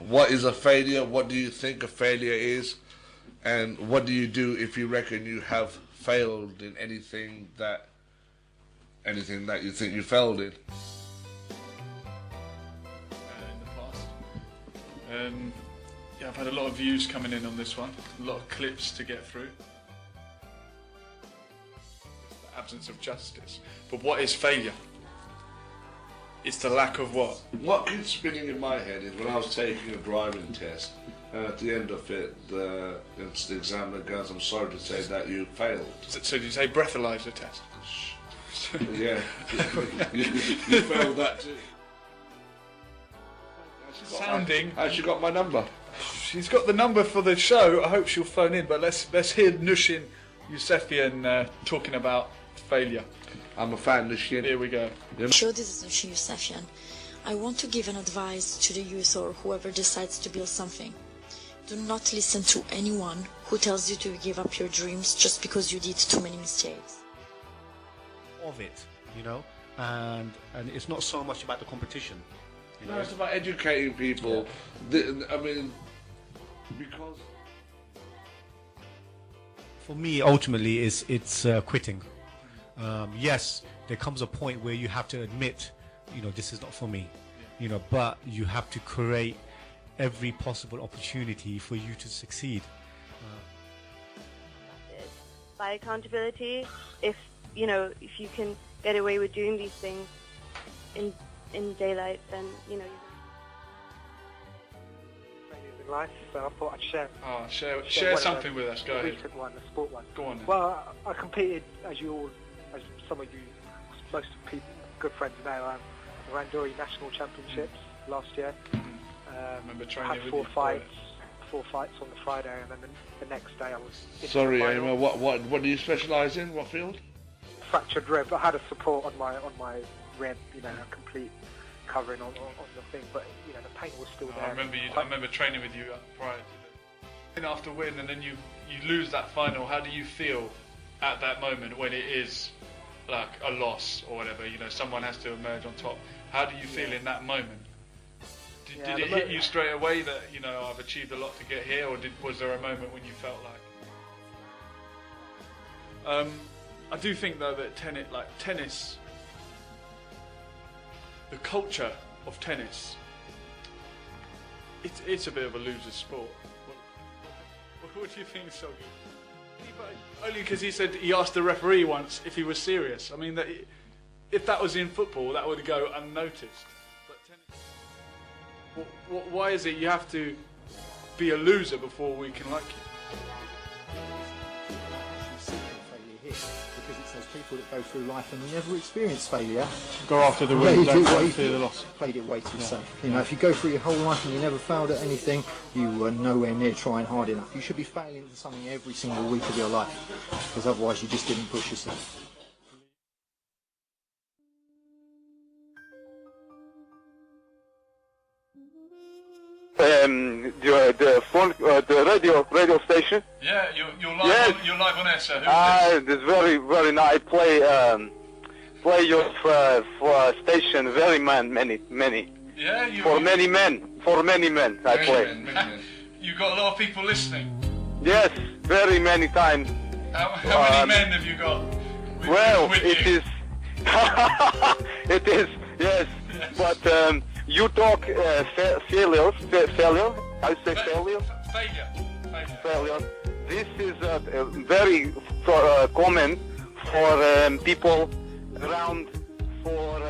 What is a failure? What do you think a failure is? And what do you do if you reckon you have failed in anything that you think you failed in? In the past. Yeah, I've had a lot of views coming in on this one, a lot of clips to get through. The absence of justice. But what is failure? It's the lack of what? What keeps spinning in my head is when I was taking a driving test, and at the end of it, the examiner goes, "I'm sorry to say that you failed." So did you say breathalyzer test? Yeah, you failed that too. Sounding. Has she got my number? She's got the number for the show. I hope she'll phone in. But let's hear Nushin Yousefian talking about failure. I'm a fan, Nushin. Here we go. Sure, this is Nushin Yousefian. I want to give an advice to the youth or whoever decides to build something. Do not listen to anyone who tells you to give up your dreams just because you did too many mistakes. Of it, you know, and it's not so much about the competition. You know? No, it's about educating people. Yeah. I mean, because for me, ultimately, it's quitting. Yes, there comes a point where you have to admit, you know, this is not for me, you know, but you have to create every possible opportunity for you to succeed. By accountability, if you can get away with doing these things in daylight, then you in life, so I thought I'd share. Oh, share something with us. Go ahead. The recent one, the sport one. Go on then. Well, I competed, as some of you, most people, good friends know, Randori National Championships last year. Remember training had with four you? fights on the Friday, and then the next day I was. Sorry, Emma. What do you specialise in? What field? Fractured rib. I had a support on my rib, a complete covering on the thing, but the pain was still there. I remember training with you prior to after win, and then you lose that final. How do you feel at that moment when it is like a loss or whatever? Someone has to emerge on top. How do you feel in that moment? Did it hit you straight away that I've achieved a lot to get here, or was there a moment when you felt like? I do think though that tennis, the culture of tennis, it's a bit of a loser's sport. What do you think, Sogi? Only because he said he asked the referee once if he was serious. I mean, if that was in football, that would go unnoticed. But tennis, why is it you have to be a loser before we can like you? Because it's those people that go through life and never experience failure. Go after the win, don't go after the loss. Played it way too safe. If you go through your whole life and you never failed at anything, you were nowhere near trying hard enough. You should be failing at something every single week of your life, because otherwise you just didn't push yourself. The radio station. Yeah, you're live on air, sir. Who's this? It's very, very nice. I play your station very many. Yeah, for many men. I play. Many men. You got a lot of people listening. Yes, very many times. How many men have you got? It is. It is. Yes, but you talk failure. I say failure. Failure. This is very common for people around for